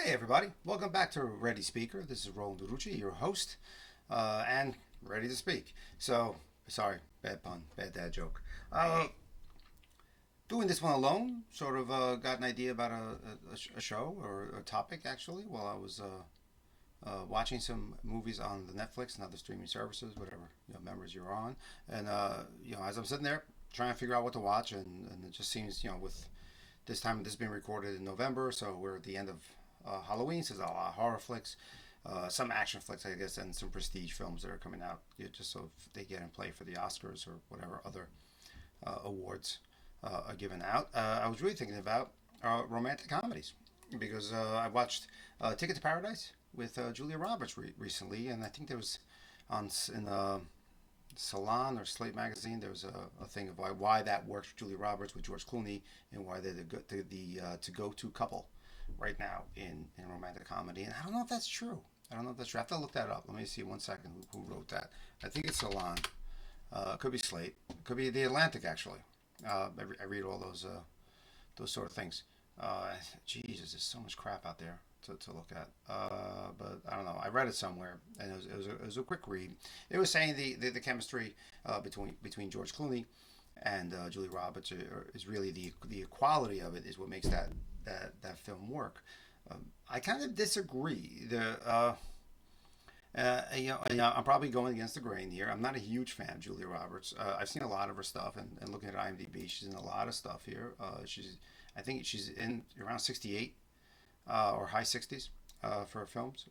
Hey everybody, welcome back to Ready Speaker. This is Roland Durucci, your host, and ready to speak. So, sorry, bad pun, bad dad joke. Uh, Doing this one alone, sort of got an idea about a show or a topic actually while I was watching some movies on the Netflix and other streaming services, whatever members you're on. And as I'm sitting there trying to figure out what to watch, and it just seems with this being recorded in November, so we're at the end of Halloween, so there's a lot of horror flicks, some action flicks, I guess, and some prestige films that are coming out, just so they get in play for the Oscars or whatever other awards are given out. I was really thinking about romantic comedies because I watched Ticket to Paradise with Julia Roberts recently, and I think there was in Salon or Slate magazine. There was a thing of why that works for Julia Roberts with George Clooney, and why they're the to go to couple right now in romantic comedy. And I don't know if that's true. I don't know if that's true. I have to look that up. Let me see one second who wrote that. I think it's Salon. It could be Slate. It could be The Atlantic actually. I read all those sort of things. Jesus, there's so much crap out there to look at. But I don't know. I read it somewhere, and it was a quick read. It was saying the chemistry between George Clooney and Julie Roberts is really the equality of it is what makes that film work. I kind of disagree. I'm probably going against the grain here. I'm not a huge fan of Julia Roberts. I've seen a lot of her stuff, and looking at IMDb, she's in a lot of stuff here. I think she's in around 68 or high 60s for her films.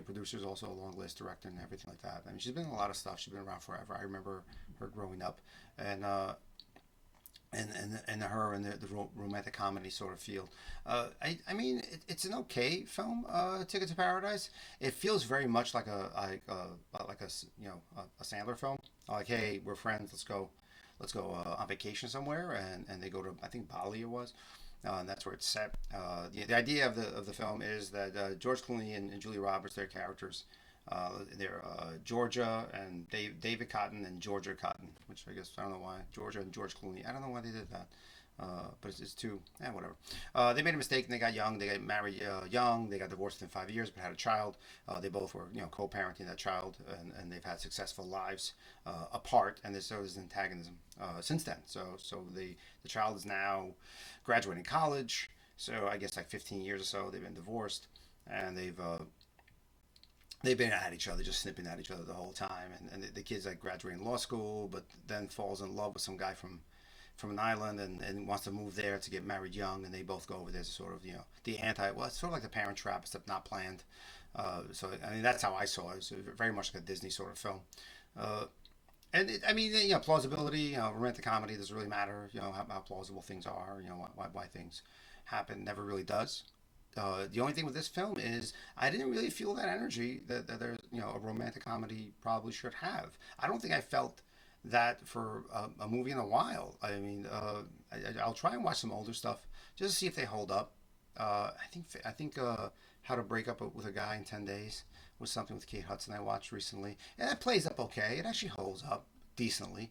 Producers also a long list, director, and everything like that. I mean, she's been in a lot of stuff. She's been around forever. I remember her growing up, and her and the romantic comedy sort of field. I mean, it's an okay film. Ticket to Paradise. It feels very much like a Sandler film. Like, hey, we're friends. Let's go on vacation somewhere, and they go to, I think, Bali it was. And that's where it's set. The idea of the film is that George Clooney and Julie Roberts, their characters, they're Georgia and David Cotton and Georgia Cotton, which I guess I don't know why Georgia and George Clooney. I don't know why they did that, but it's two. Whatever. They made a mistake and they got young. They got married young. They got divorced in 5 years, but had a child. They both were co-parenting that child, and they've had successful lives apart. And there's antagonism since then. So the child is now graduating college. So I guess like 15 years or so they've been divorced, and they've been at each other, just snipping at each other the whole time. And the kid's like graduating law school, but then falls in love with some guy from an island, and wants to move there to get married young. And they both go over there to sort of, it's sort of like the Parent Trap, except not planned. So, I mean, that's how I saw it. It was very much like a Disney sort of film. Uh, I mean, plausibility, romantic comedy doesn't really matter, how plausible things are, why things happen never really does. The only thing with this film is I didn't really feel that energy that there's a romantic comedy probably should have. I don't think I felt that for a movie in a while. I mean, I'll try and watch some older stuff just to see if they hold up. I think How to Break Up with a Guy in 10 Days was something with Kate Hudson I watched recently, and it plays up okay. It actually holds up decently.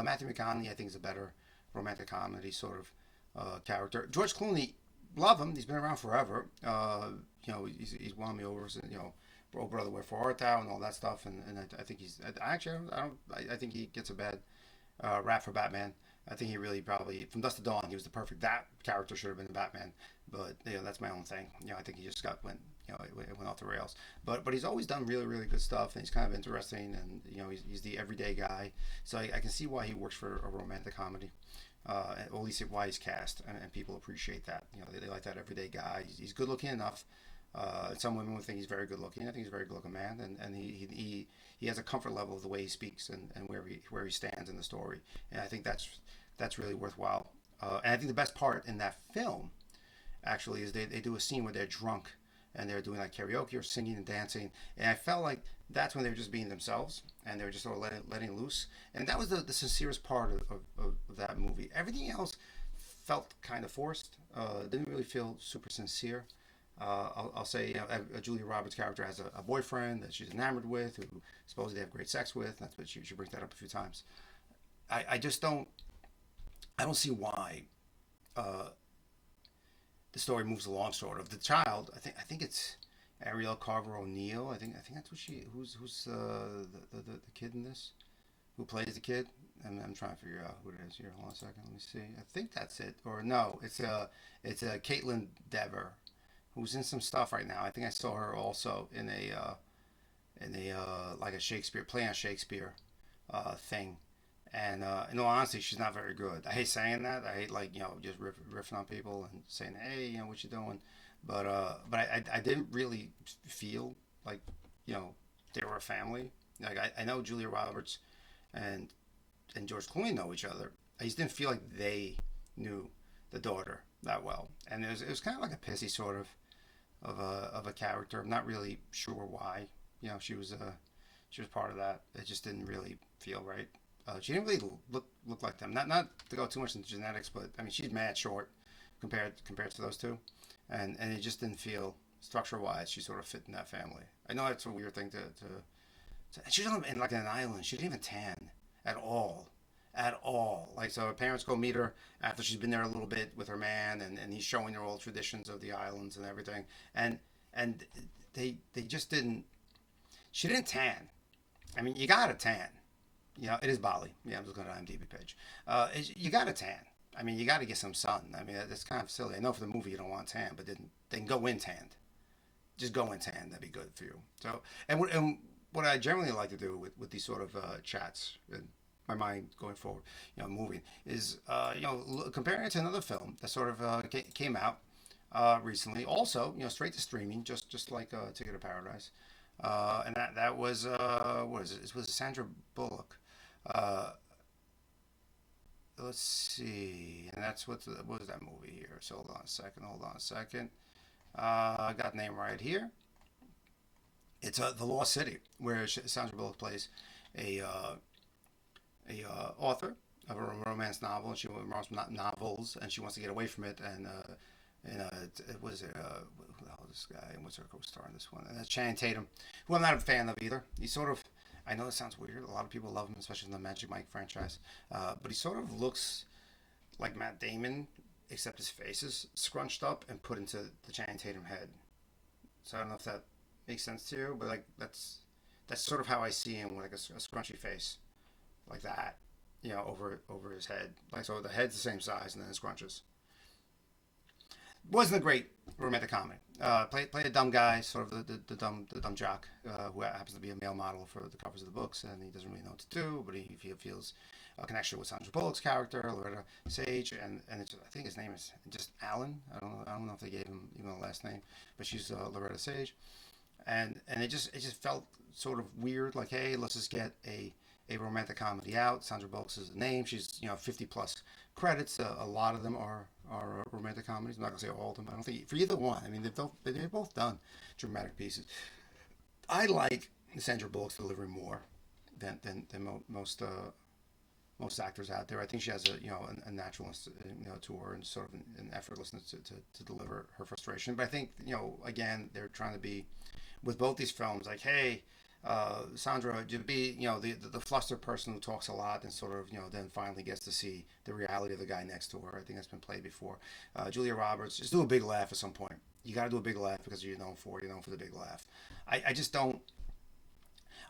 Matthew McConaughey I think is a better romantic comedy sort of character. George Clooney, love him. He's been around forever. He's won me over. Oh brother, wherefore art thou, and all that stuff. And I think he's. I actually, I don't. I think he gets a bad rap for Batman. I think he really probably from Dusk to Dawn he was the perfect. That character should have been the Batman, but that's my own thing. I think he just it went off the rails. But he's always done really really good stuff, and he's kind of interesting, and he's the everyday guy. So I can see why he works for a romantic comedy. Or at least why he's cast, and people appreciate that. They like that everyday guy. He's good looking enough. Some women would think he's very good looking. I think he's a very good looking man, and he has a comfort level of the way he speaks and where he stands in the story. And I think that's really worthwhile. And I think the best part in that film actually is they do a scene where they're drunk and they're doing like karaoke or singing and dancing, and I felt like that's when they were just being themselves and they were just sort of letting loose, and that was the sincerest part of that movie. Everything else felt kind of forced. Didn't really feel super sincere. I'll say Julia Roberts' character has a boyfriend that she's enamored with, who supposedly they have great sex with. That's what she brings that up a few times. I just don't. I don't see why uh, the story moves along sort of. The child, I think it's Ariel Carver O'Neill. I think that's what she who's the kid in this, who plays the kid. I'm trying to figure out who it is here. Hold on a second. Let me see. I think that's it. Or no, it's Caitlin Dever, who's in some stuff right now. I think I saw her also in a like a Shakespeare play on Shakespeare thing. And in all honesty, she's not very good. I hate saying that. I hate like just riffing on people and saying, hey, what you doing? But I didn't really feel like they were a family. Like I know Julia Roberts and George Clooney know each other. I just didn't feel like they knew the daughter that well, and it was kind of like a pissy sort of a character. I'm not really sure why. She was part of that. It just didn't really feel right. She didn't really look like them. Not to go too much into genetics, but I mean she's mad short compared to those two, and it just didn't feel structure wise she sort of fit in that family. I know it's a weird thing to she's on in like an island. She didn't even tan at all. At all. Like, so her parents go meet her after she's been there a little bit with her man, and he's showing her all traditions of the islands and everything. And they just didn't, she didn't tan. I mean, you got to tan. It is Bali. Yeah, I'm just going to IMDb page. You got to tan. I mean, you got to get some sun. I mean, that's kind of silly. I know for the movie you don't want tan, but then go in tanned. Just go in tan. That'd be good for you. So, and what I generally like to do with these sort of chats, and my mind going forward, moving, is comparing it to another film that sort of came out recently, also straight to streaming, just like Ticket to Paradise, and that was what is it? It was Sandra Bullock. Uh, let's see, and that's what was that movie here? So hold on a second. I got the name right here. It's The Lost City, where Sandra Bullock plays a author of a romance novel, and she writes novels, and she wants to get away from it. It was who the hell is this guy? And what's her co-star in this one? And that's Channing Tatum, who I'm not a fan of either. He's sort of, I know it sounds weird. A lot of people love him, especially in the Magic Mike franchise. But he sort of looks like Matt Damon, except his face is scrunched up and put into the Channing Tatum head. So I don't know if that makes sense to you, but like that's sort of how I see him, like a scrunchy face, like that, over his head. Like, so the head's the same size, and then it scrunches. Wasn't a great romantic comedy. Play a dumb guy, sort of the dumb jock, who happens to be a male model for the covers of the books, and he doesn't really know what to do, but he feels a connection with Sandra Bullock's character, Loretta Sage, and I think his name is just Alan. I don't know if they gave him even a last name, but she's Loretta Sage, and it just felt sort of weird. Like, hey, let's just get a romantic comedy out. Sandra Bullock's is the name. She's 50 plus credits. A lot of them are romantic comedies. I'm not gonna say all of them. I don't think for either one. I mean, they've both done dramatic pieces. I like Sandra Bullock's delivery more than most actors out there. I think she has a naturalness to her, and sort of an effortlessness to deliver her frustration. But I think again, they're trying to be with both these films like, hey, Sandra, to be the flustered person who talks a lot and sort of then finally gets to see the reality of the guy next to her. I think that's been played before. Julia Roberts, just do a big laugh at some point. You got to do a big laugh because you're known for the big laugh. I just don't.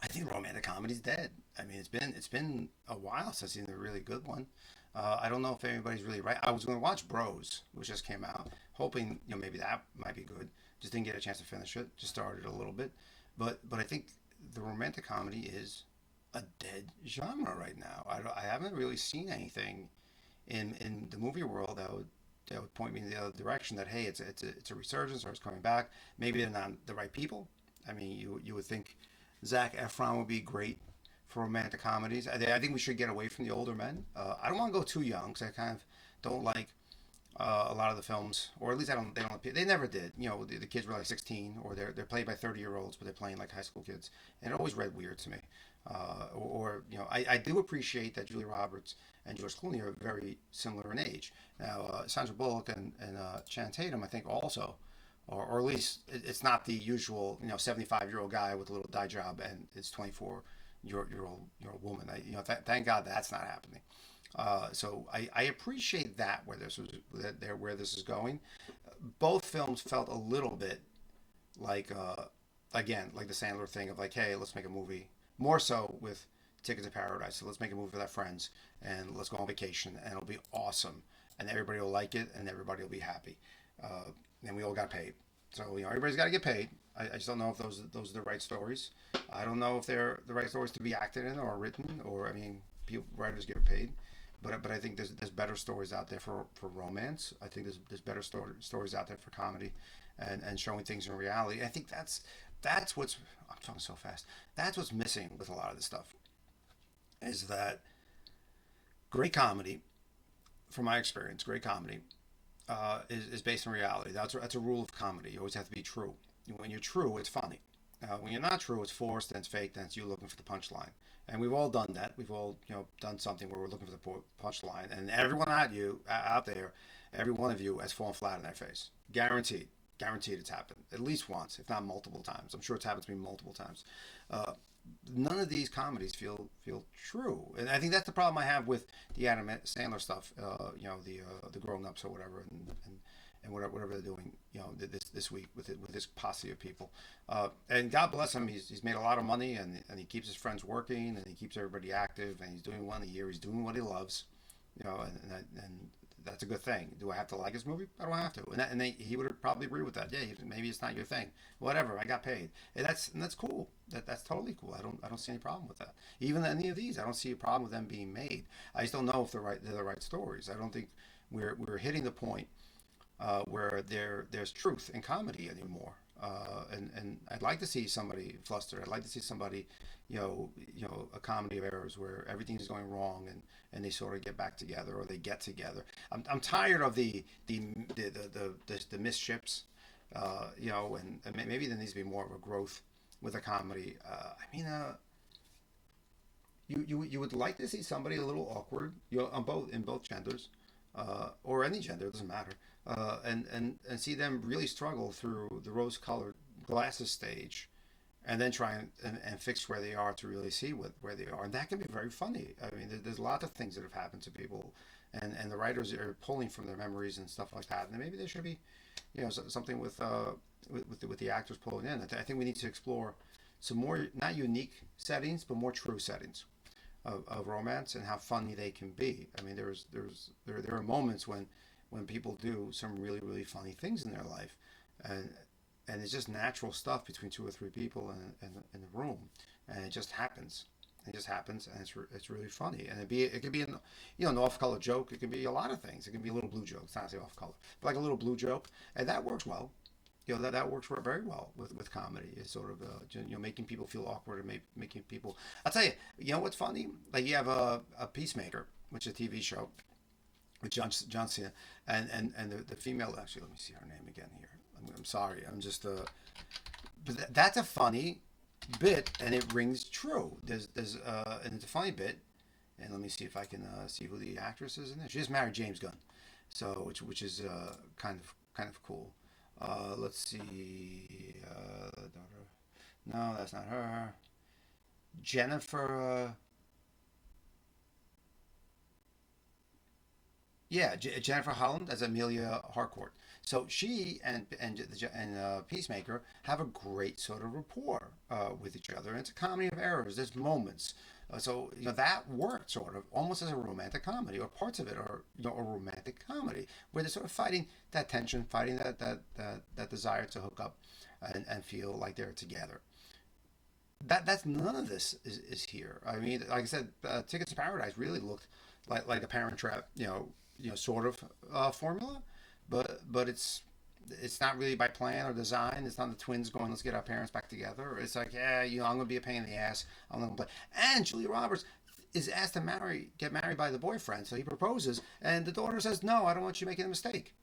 I think romantic comedy's dead. I mean, it's been a while since I've seen a really good one. I don't know if anybody's really right. I was going to watch Bros, which just came out, hoping maybe that might be good. Just didn't get a chance to finish it. Just started a little bit, but I think the romantic comedy is a dead genre right now. I haven't really seen anything in the movie world that would point me in the other direction. That hey, it's a resurgence or it's coming back. Maybe they're not the right people. I mean, you would think Zac Efron would be great for romantic comedies. I think we should get away from the older men. I don't want to go too young because I kind of don't like a lot of the films, or at least they never did. The kids were like 16, or they're played by 30-year-olds, but they're playing like high school kids, and it always read weird to me. I do appreciate that Julia Roberts and George Clooney are very similar in age. Now, Sandra Bullock and Channing Tatum, I think also, or at least it's not the usual 75-year-old guy with a little dye job and it's 24-year-old woman. Thank God that's not happening. So I appreciate that where this is going, both films felt a little bit like again, like the Sandler thing of like, hey, let's make a movie. More so with Ticket to Paradise. So let's make a movie with our friends and let's go on vacation and it'll be awesome and everybody will like it and everybody will be happy. Uh, and we all got paid. So everybody's got to get paid. I just don't know if those are the right stories. I don't know if they're the right stories to be acted in or written, or I mean, people, writers get paid. But I think there's better stories out there for romance. I think there's better stories out there for comedy, and showing things in reality. I think that's what's, I'm talking so fast. That's what's missing with a lot of this stuff. Is that great comedy, from my experience, great comedy is based on reality. That's a rule of comedy. You always have to be true. When you're true, it's funny. When you're not true, it's forced and it's fake and it's you looking for the punchline. And we've all done that. We've all done something where we're looking for the punchline, and everyone out there, every one of you has fallen flat on their face. Guaranteed. Guaranteed it's happened at least once, if not multiple times. I'm sure it's happened to me multiple times. Uh, None of these comedies feel true, and I think that's the problem I have with the Adam Sandler stuff. The Grown Ups or whatever, and whatever they're doing. This week with this posse of people. And God bless him. He's made a lot of money, and he keeps his friends working, and he keeps everybody active, and he's doing one a year. He's doing what he loves. And that's a good thing. Do I have to like his movie? I don't have to. He would probably agree with that. Yeah, maybe it's not your thing. Whatever. I got paid. And that's cool. That's totally cool. I don't see any problem with that. Even any of these, I don't see a problem with them being made. I just don't know if they're the right stories. I don't think we're hitting the point where there's truth in comedy anymore. And I'd like to see somebody flustered. I'd like to see somebody, a comedy of errors where everything is going wrong and they sort of get back together or they get together. I'm tired of the misships, and maybe there needs to be more of a growth with a comedy. You would like to see somebody a little awkward, on both genders, or any gender, it doesn't matter, and see them really struggle through the rose-colored glasses stage, and then try and fix where they are to really see where they are, and that can be very funny. I mean, there's lots of things that have happened to people, and the writers are pulling from their memories and stuff like that, and maybe there should be, something with the actors pulling in. I think we need to explore some more not unique settings, but more true settings of romance and how funny they can be. I mean, there are moments when people do some really really funny things in their life, and it's just natural stuff between two or three people in the room, and it just happens. It just happens, and it's really funny. And it could be an off color joke. It could be a lot of things. It can be a little blue joke. It's not say off color, but like a little blue joke, and that works well. That works very well with comedy. It's sort of making people feel awkward and making people. I'll tell you. You know what's funny? Like you have a Peacemaker, which is a TV show with John Cena, and the female. Actually, let me see her name again here. I'm sorry. I'm just but that's a funny bit, and it rings true. There's and it's a funny bit, and let me see if I can see who the actress is in there. She just married James Gunn, so which is kind of cool. Let's see. Daughter. No, that's not her. Jennifer. Yeah, Jennifer Holland as Amelia Harcourt. So she and Peacemaker have a great sort of rapport with each other. And it's a comedy of errors. There's moments. So that worked sort of almost as a romantic comedy, or parts of it are a romantic comedy where they're sort of fighting that tension, fighting that desire to hook up and feel like they're together. That's none of this is here. I mean, like I said, Tickets to Paradise really looked like a Parent Trap, sort of formula, but it's not really by plan or design. It's not the twins going, let's get our parents back together. It's like, yeah, I'm gonna be a pain in the ass. I'm gonna play. And Julia Roberts is asked to get married by the boyfriend, so he proposes, and the daughter says, no, I don't want you making a mistake.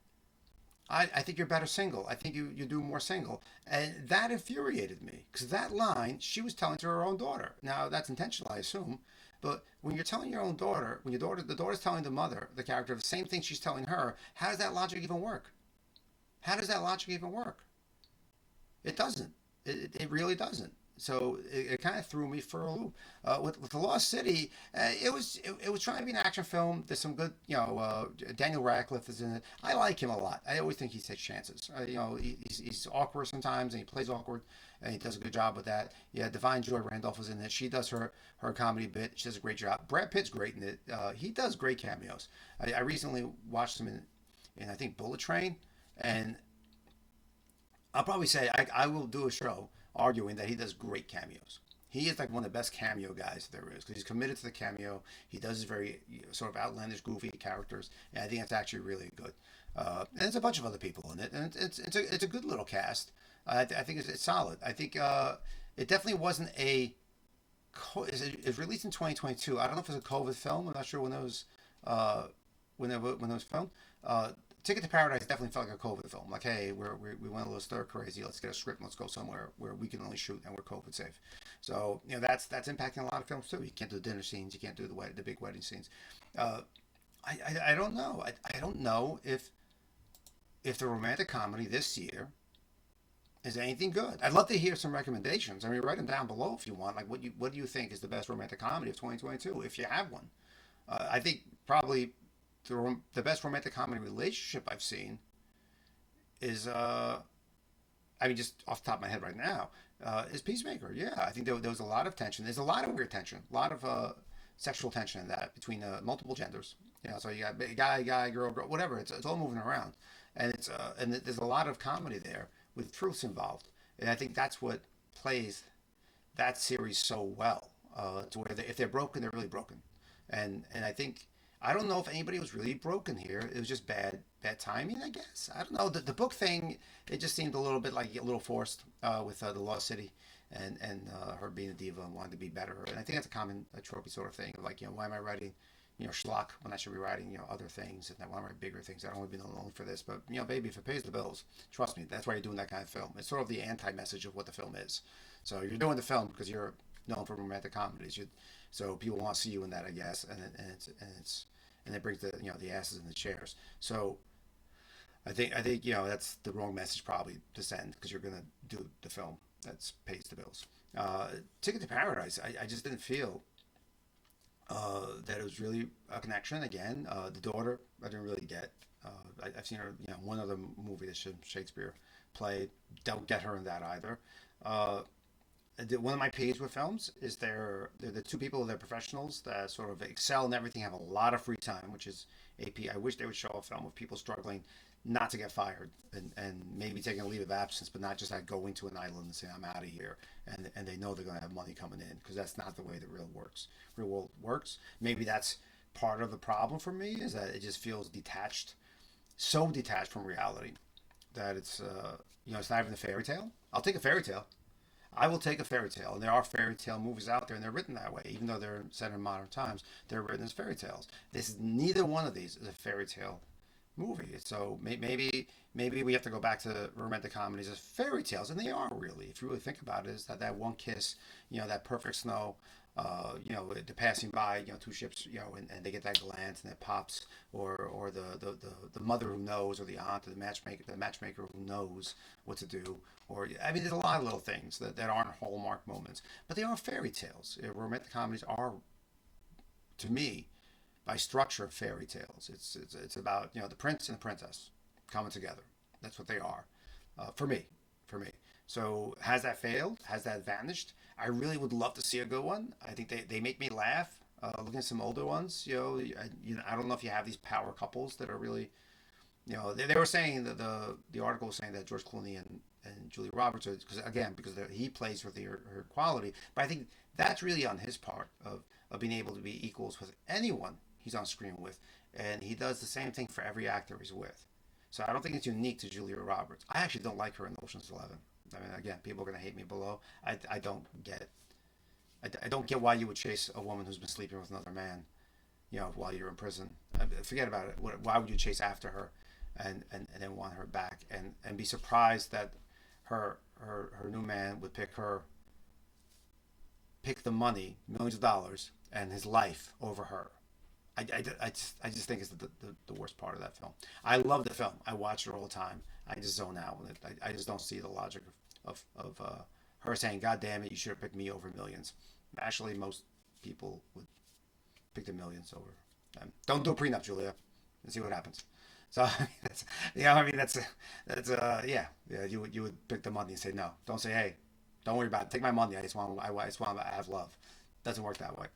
I think you're better single. I think you do more single. And that infuriated me, because that line she was telling to her own daughter. Now, that's intentional, I assume. But when you're telling your own daughter, the daughter's telling the mother, the character, the same thing she's telling her, how does that logic even work? How does that logic even work? It doesn't. It really doesn't. so it kind of threw me for a loop. With the Lost City, it was trying to be an action film. There's some good, Daniel Radcliffe is in it. I like him a lot. I always think he takes chances. He's awkward sometimes, and he plays awkward, and he does a good job with that. Yeah, Divine Joy Randolph is in it. She does her comedy bit. She does a great job. Brad Pitt's great in it. He does great cameos. I recently watched him in I think Bullet Train, and I'll probably say I will do a show arguing that he does great cameos. He is like one of the best cameo guys there is because he's committed to the cameo. He does his very sort of outlandish, goofy characters, and I think it's actually really good. And there's a bunch of other people in it, and it's a good little cast. I think it's solid. I think it definitely wasn't a. It's released in 2022. I don't know if it's a COVID film. I'm not sure when it was when it was filmed. Ticket to Paradise definitely felt like a COVID film. Like, hey, we went a little stir crazy. Let's get a script and let's go somewhere where we can only shoot and we're COVID safe. So that's impacting a lot of films too. You can't do the dinner scenes. You can't do the big wedding scenes. Uh, I don't know. I don't know if the romantic comedy this year is anything good. I'd love to hear some recommendations. I mean, write them down below if you want. Like, what do you think is the best romantic comedy of 2022 if you have one? I think probably the best romantic comedy relationship I've seen is I mean just off the top of my head right now is Peacemaker. Yeah, I think there was a lot of tension. There's a lot of weird tension, a lot of sexual tension in that between multiple genders. So you got guy, girl, whatever. It's all moving around, and there's a lot of comedy there with truths involved, and I think that's what plays that series so well. To where if they're broken, they're really broken, and I think I don't know if anybody was really broken here. It was just bad timing, I guess. I don't know. The book thing, it just seemed a little bit like a little forced with the Lost City and her being a diva and wanting to be better. And I think that's a common a tropey sort of thing. Like, why am I writing, schlock when I should be writing, other things, and I want to write bigger things. I don't want to be known for this. But, baby, if it pays the bills, trust me, that's why you're doing that kind of film. It's sort of the anti-message of what the film is. So you're doing the film because you're known for romantic comedies. So people want to see you in that, I guess. And it brings the asses in the chairs. So I think that's the wrong message probably to send because you're gonna do the film that pays the bills. Ticket to Paradise, I just didn't feel that it was really a connection. Again, the daughter I didn't really get. I've seen her, one other movie that Shakespeare played. Don't get her in that either. Uh, one of my peeves with films is they're the two people, they're professionals that sort of excel in everything, have a lot of free time, which is AP. I wish they would show a film of people struggling not to get fired and maybe taking a leave of absence, but not just like going to an island and say I'm out of here, and they know they're going to have money coming in because that's not the way the real world works. Maybe that's part of the problem for me is that it just feels detached, so detached from reality that it's not even a fairy tale. I'll take a fairy tale. I will take a fairy tale, and there are fairy tale movies out there, and they're written that way, even though they're set in modern times. They're written as fairy tales. Neither one of these is a fairy tale movie. So maybe we have to go back to romantic comedies as fairy tales, and they are really, if you really think about it, is that one kiss, that perfect snow, the passing by, two ships, and they get that glance and it pops, or the mother who knows, or the aunt, or the matchmaker who knows what to do, or I mean, there's a lot of little things that aren't hallmark moments, but they are fairy tales. Romantic comedies are, to me, by structure, fairy tales. It's about the prince and the princess coming together. That's what they are, for me. For me. So has that failed? Has that vanished? I really would love to see a good one. I think they make me laugh. Looking at some older ones, I don't know if you have these power couples that are really, they were saying that the article was saying that George Clooney and Julia Roberts are because he plays with her quality. But I think that's really on his part of being able to be equals with anyone he's on screen with, and he does the same thing for every actor he's with. So I don't think it's unique to Julia Roberts. I actually don't like her in Ocean's 11. I mean, again, people are going to hate me below. I don't get it. I don't get why you would chase a woman who's been sleeping with another man, while you're in prison. Forget about it. Why would you chase after her and then want her back and be surprised that her new man would pick the money, millions of dollars, and his life over her. I just think it's the worst part of that film. I love the film. I watch it all the time. I just zone out with it. I just don't see the logic of her saying, "God damn it, you should have picked me over millions." Actually, most people would pick the millions over them. Don't do a prenup, Julia, and see what happens. So that's, I mean yeah, yeah. You would pick the money and say no. Don't say, hey, don't worry about it. Take my money. I just want to have love. Doesn't work that way.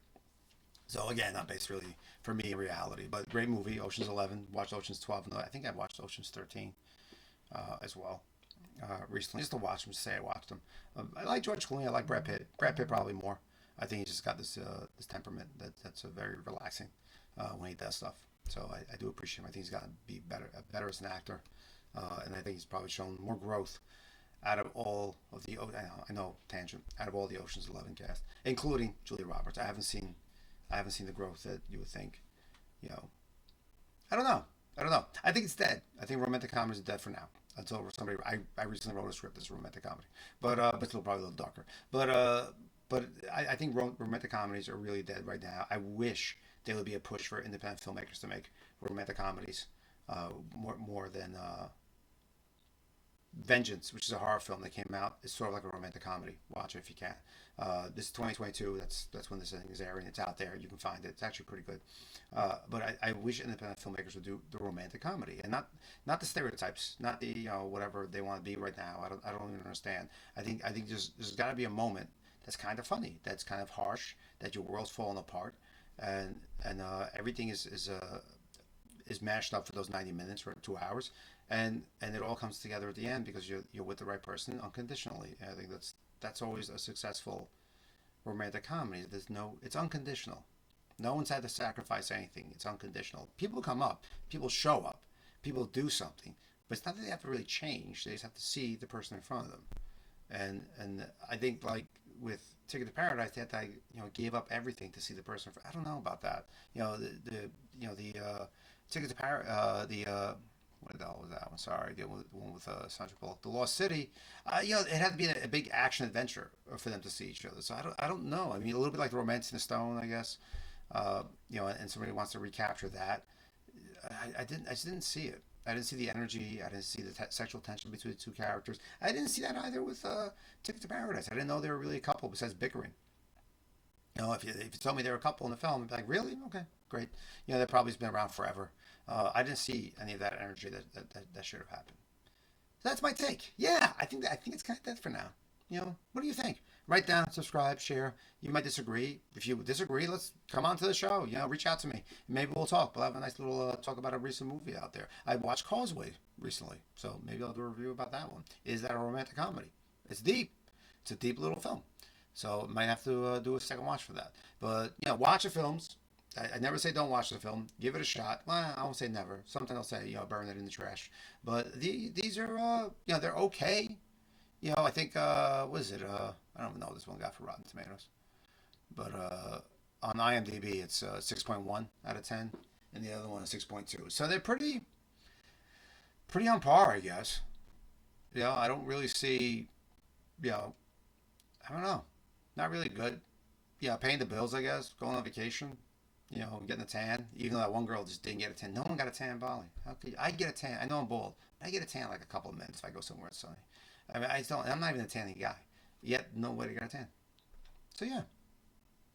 So again, not based really for me in reality, but great movie. Ocean's 11. Watched Ocean's 12. No, I think I watched Ocean's 13 as well recently, just to watch them. Just say I watched them. I like George Clooney. I like Brad Pitt. Brad Pitt probably more. I think he just got this temperament that's a very relaxing when he does stuff. So I do appreciate him. I think he's got to be better as an actor, and I think he's probably shown more growth out of all of the I know tangent out of all the Ocean's 11 cast, including Julia Roberts. I haven't seen the growth that you would think. You know, I don't know. I don't know. I think it's dead. I think romantic comedies are dead for now. Until somebody, I recently wrote a script that's a romantic comedy, but still probably a little darker. But I think romantic comedies are really dead right now. I wish there would be a push for independent filmmakers to make romantic comedies more than Vengeance, which is a horror film that came out. It's sort of like a romantic comedy. Watch it if you can. This is 2022. That's when this thing is airing. It's out there. You can find it. It's actually pretty good. But I wish independent filmmakers would do the romantic comedy and not the stereotypes, not the whatever they want to be right now. I don't even understand. I think there's got to be a moment that's kind of funny, that's kind of harsh, that your world's falling apart, and everything is mashed up for those 90 minutes or 2 hours, and it all comes together at the end because you're with the right person unconditionally. And I think that's always a successful romantic comedy. It's unconditional. No one's had to sacrifice anything. It's unconditional. People come up, people show up, people do something, but it's not that they have to really change. They just have to see the person in front of them. And I think like with Ticket to Paradise, they had to gave up everything to see the person. I don't know about that. The Ticket to Paradise, what the hell was that one? Sorry, the one with Sandra Bullock, The Lost City. It had to be a big action adventure for them to see each other. So I don't know. I mean, a little bit like The Romancing the Stone, I guess. And somebody wants to recapture that. I just didn't see it. I didn't see the energy. I didn't see the sexual tension between the two characters. I didn't see that either with Ticket to Paradise. I didn't know they were really a couple besides bickering. If you told me they were a couple in the film, I'd be like, really? Okay, great. That probably's been around forever. I didn't see any of that energy that should have happened. So that's my take. Yeah, I think it's kind of dead for now. What do you think? Write down, subscribe, share. You might disagree. If you disagree, let's come on to the show. Reach out to me. Maybe we'll talk. We'll have a nice little talk about a recent movie out there. I watched Causeway recently, so maybe I'll do a review about that one. Is that a romantic comedy? It's deep. It's a deep little film. So might have to do a second watch for that. But watch the films. I never say don't watch the film. Give it a shot. Well, I won't say never. Sometimes I'll say burn it in the trash. But these are they're okay. I think what is it? I don't even know what this one got for Rotten Tomatoes, but on IMDb it's 6.1 out of 10, and the other one is 6.2. So they're pretty on par, I guess. I don't really see. I don't know. Not really good. Paying the bills, I guess. Going on vacation. Getting a tan. Even though that one girl just didn't get a tan. No one got a tan in Bali. How could you? I get a tan. I know I'm bald. I get a tan like a couple of minutes if I go somewhere it's sunny. I mean, I'm not even a tanning guy. Yet, nobody got a tan. So, yeah.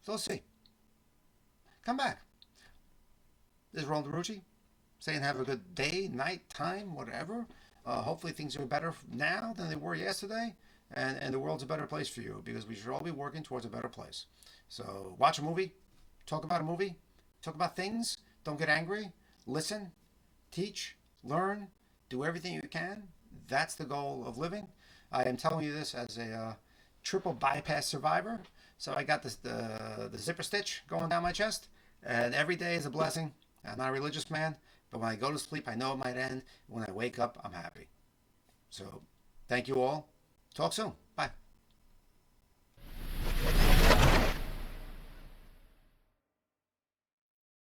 So, let's see. Come back. This is Ron DeRucci saying have a good day, night, time, whatever. Hopefully things are better now than they were yesterday. And the world's a better place for you because we should all be working towards a better place. So, watch a movie. Talk about a movie. Talk about things. Don't get angry. Listen. Teach. Learn. Do everything you can. That's the goal of living. I am telling you this as a triple bypass survivor. So I got the zipper stitch going down my chest. And every day is a blessing. I'm not a religious man. But when I go to sleep, I know it might end. When I wake up, I'm happy. So thank you all. Talk soon.